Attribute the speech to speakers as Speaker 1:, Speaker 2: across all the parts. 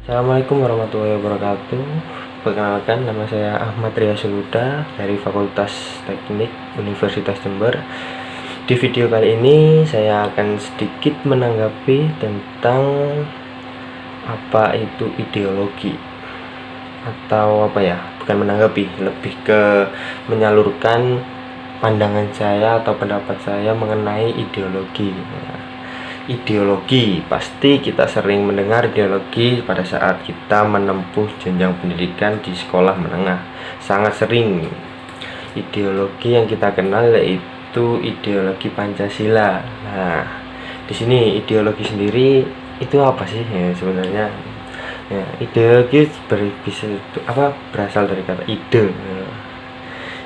Speaker 1: Assalamualaikum warahmatullahi wabarakatuh. Perkenalkan, nama saya Ahmad Ria Suluda dari Fakultas Teknik Universitas Jember. Di video kali ini saya akan sedikit menanggapi tentang apa itu ideologi, atau bukan menanggapi, lebih ke menyalurkan pandangan saya atau pendapat saya mengenai ideologi. Ideologi, pasti kita sering mendengar ideologi pada saat kita menempuh jenjang pendidikan di sekolah menengah. Sangat sering. Ideologi yang kita kenal yaitu ideologi Pancasila. Nah, di sini ideologi sendiri itu apa sih ya sebenarnya? Ya, ideologi berasal dari kata ide.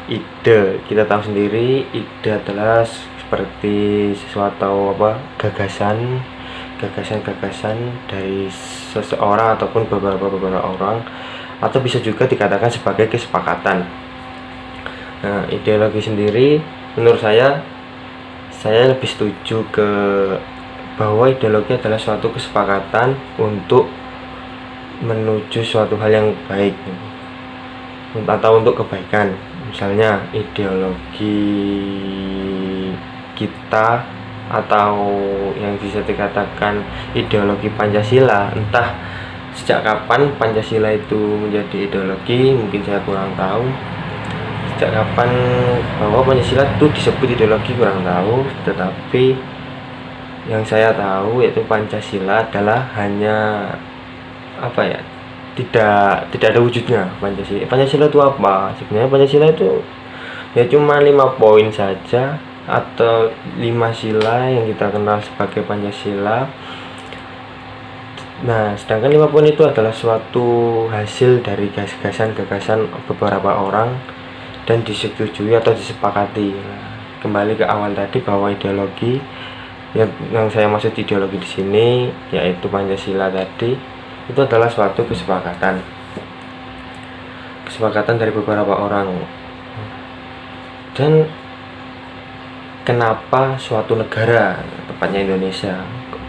Speaker 1: Ide, kita tahu sendiri, ide adalah seperti sesuatu gagasan dari seseorang ataupun beberapa orang, atau bisa juga dikatakan sebagai kesepakatan. Nah, ideologi sendiri menurut saya lebih setuju ke bahwa ideologi adalah suatu kesepakatan untuk menuju suatu hal yang baik atau untuk kebaikan. Misalnya ideologi kita atau yang bisa dikatakan ideologi Pancasila, entah sejak kapan Pancasila itu menjadi ideologi, mungkin saya kurang tahu. Sejak kapan bahwa Pancasila itu disebut ideologi kurang tahu, tetapi yang saya tahu yaitu Pancasila adalah hanya tidak ada wujudnya. Pancasila itu apa? Sebenarnya Pancasila itu ya cuma 5 poin saja, atau 5 sila yang kita kenal sebagai Pancasila. Nah, sedangkan 5 poin itu adalah suatu hasil dari gagasan beberapa orang dan disetujui atau disepakati. Nah, kembali ke awal tadi bahwa ideologi yang saya maksud ideologi di sini yaitu Pancasila tadi, itu adalah suatu kesepakatan dari beberapa orang. Dan kenapa suatu negara, tepatnya Indonesia,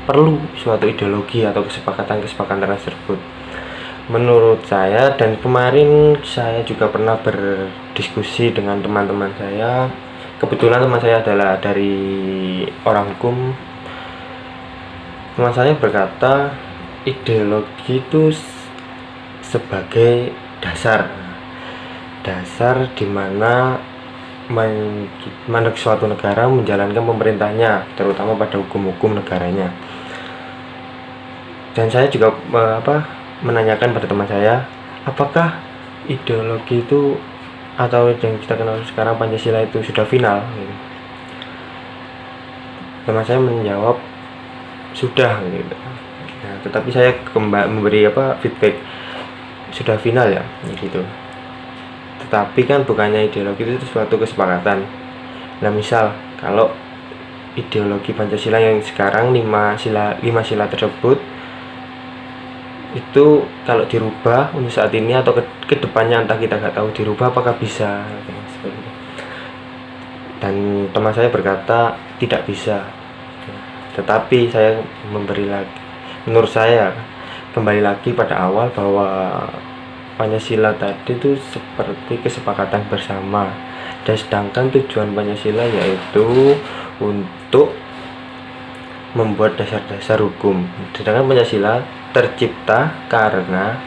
Speaker 1: perlu suatu ideologi atau kesepakatan tersebut? Menurut saya, dan kemarin saya juga pernah berdiskusi dengan teman-teman saya. Kebetulan teman saya adalah dari orang hukum. Teman saya berkata ideologi itu sebagai dasar di mana suatu negara menjalankan pemerintahnya, terutama pada hukum-hukum negaranya. Dan saya juga menanyakan pada teman saya, apakah ideologi itu atau yang kita kenal sekarang Pancasila itu sudah final? Teman saya menjawab sudah gitu. Nah, tetapi saya memberi feedback sudah final ya gitu. Tetapi kan bukannya ideologi itu suatu kesepakatan. Nah, misal kalau ideologi Pancasila yang sekarang 5 sila tersebut itu kalau dirubah untuk saat ini atau ke depannya, entah, kita nggak tahu dirubah apakah bisa. Dan teman saya berkata tidak bisa. Tetapi saya menurut saya kembali lagi pada awal bahwa Pancasila tadi itu seperti kesepakatan bersama, dan sedangkan tujuan Pancasila yaitu untuk membuat dasar-dasar hukum. Sedangkan Pancasila tercipta karena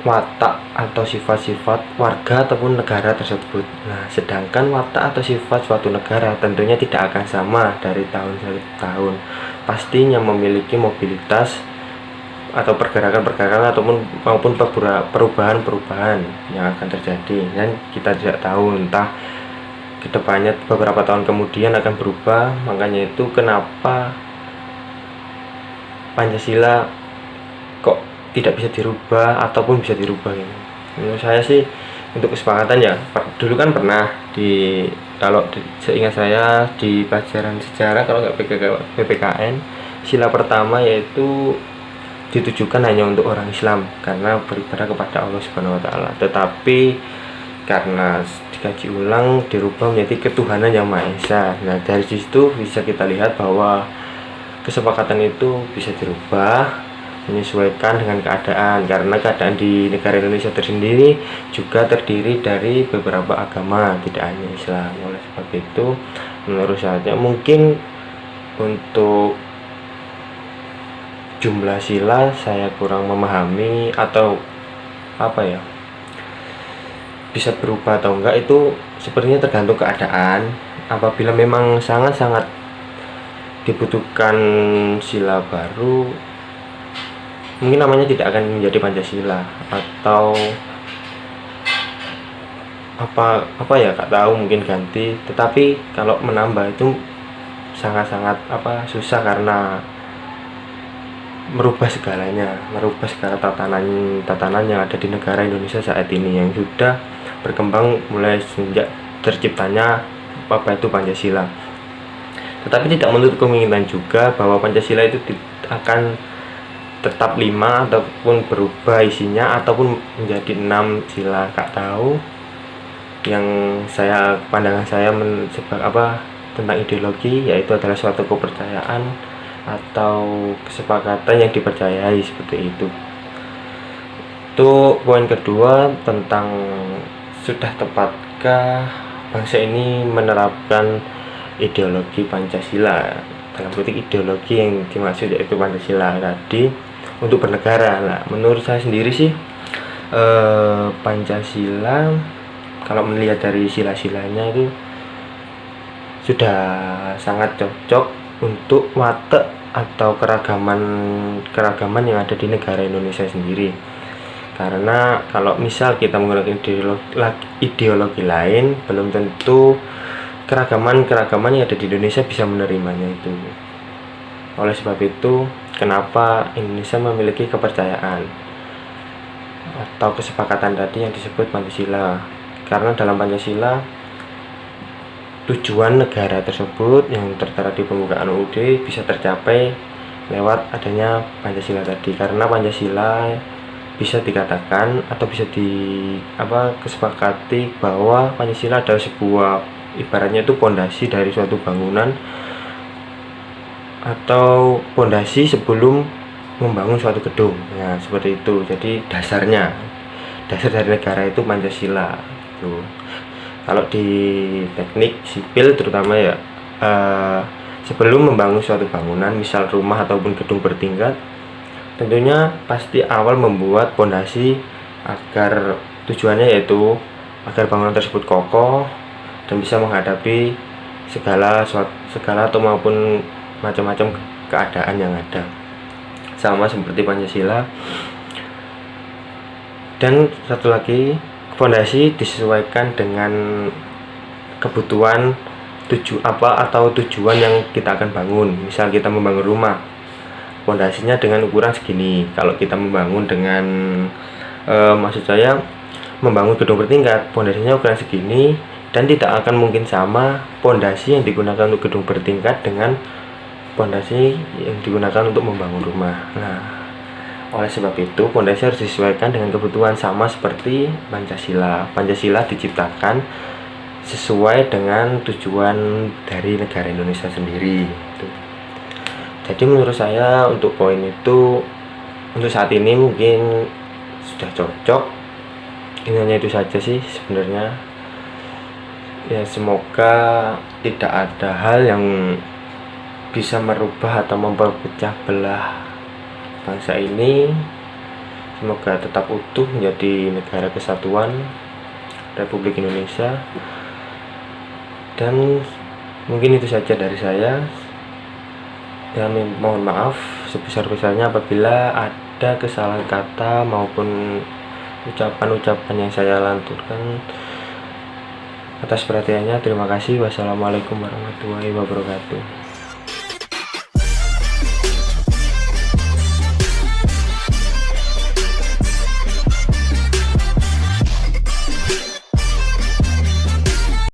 Speaker 1: watak atau sifat-sifat warga ataupun negara tersebut. Nah, sedangkan watak atau sifat suatu negara tentunya tidak akan sama dari tahun ke tahun. Pastinya memiliki mobilitas atau pergerakan maupun perubahan yang akan terjadi, dan kita tidak tahu entah kedepannya beberapa tahun kemudian akan berubah. Makanya itu kenapa Pancasila kok tidak bisa dirubah ataupun bisa dirubah ini. Menurut saya sih untuk kesepakatan ya, dulu kan pernah seingat saya di pelajaran sejarah, kalau nggak PPKN, sila pertama yaitu ditujukan hanya untuk orang Islam karena beribadah kepada Allah Subhanahu wa taala. Tetapi karena dikaji ulang dirubah menjadi ketuhanan yang Maha Esa. Nah, dari situ bisa kita lihat bahwa kesepakatan itu bisa dirubah menyesuaikan dengan keadaan, karena keadaan di negara Indonesia tersendiri juga terdiri dari beberapa agama, tidak hanya Islam. Oleh sebab itu menurut saya mungkin untuk jumlah sila saya kurang memahami, atau apa ya, bisa berubah atau enggak itu sepertinya tergantung keadaan. Apabila memang sangat-sangat dibutuhkan sila baru, mungkin namanya tidak akan menjadi Pancasila, atau apa ya, gak tahu, mungkin ganti. Tetapi kalau menambah itu sangat-sangat susah, karena merubah segalanya, merubah segala tatanan yang ada di negara Indonesia saat ini, yang sudah berkembang mulai sejak terciptanya itu Pancasila. Tetapi tidak menutup kemungkinan juga bahwa Pancasila itu akan tetap 5 ataupun berubah isinya, ataupun menjadi 6 sila, gak tahu. Yang pandangan saya tentang ideologi, yaitu adalah suatu kepercayaan atau kesepakatan yang dipercayai, seperti itu. Itu poin kedua, tentang sudah tepatkah bangsa ini menerapkan ideologi Pancasila, dalam kutip ideologi yang dimaksud yaitu Pancasila tadi, untuk bernegara. Nah, menurut saya sendiri sih Pancasila, kalau melihat dari sila-silanya itu sudah sangat cocok untuk watak atau keragaman yang ada di negara Indonesia sendiri. Karena kalau misal kita menggunakan ideologi lain, belum tentu keragaman yang ada di Indonesia bisa menerimanya itu. Oleh sebab itu, kenapa Indonesia memiliki kepercayaan atau kesepakatan tadi yang disebut Pancasila? Karena dalam Pancasila, tujuan negara tersebut yang tertera di pembukaan UUD bisa tercapai lewat adanya Pancasila tadi. Karena Pancasila bisa dikatakan atau bisa kesepakati bahwa Pancasila adalah sebuah, ibaratnya itu pondasi dari suatu bangunan, atau pondasi sebelum membangun suatu gedung. Nah, seperti itu. Jadi dasar dari negara itu Pancasila. Tuh. Kalau di teknik sipil terutama ya, sebelum membangun suatu bangunan, misal rumah ataupun gedung bertingkat, tentunya pasti awal membuat pondasi agar tujuannya yaitu agar bangunan tersebut kokoh dan bisa menghadapi segala atau maupun macam-macam keadaan yang ada. Sama seperti Pancasila. Dan satu lagi, fondasi disesuaikan dengan kebutuhan atau tujuan yang kita akan bangun. Misal kita membangun rumah, fondasinya dengan ukuran segini. Kalau kita membangun dengan membangun gedung bertingkat, fondasinya ukuran segini, dan tidak akan mungkin sama fondasi yang digunakan untuk gedung bertingkat dengan fondasi yang digunakan untuk membangun rumah. Nah, oleh sebab itu fondasi harus disesuaikan dengan kebutuhan, sama seperti Pancasila. Pancasila diciptakan sesuai dengan tujuan dari negara Indonesia sendiri. Jadi menurut saya untuk poin itu untuk saat ini mungkin sudah cocok. Ini hanya itu saja sih sebenarnya. Ya, semoga tidak ada hal yang bisa merubah atau memperpecah belah bangsa ini. Semoga tetap utuh menjadi negara kesatuan Republik Indonesia. Dan mungkin itu saja dari saya. Ya, mohon maaf sebesar-besarnya apabila ada kesalahan kata maupun ucapan-ucapan yang saya lanturkan. Atas perhatiannya terima kasih. Wassalamualaikum warahmatullahi wabarakatuh.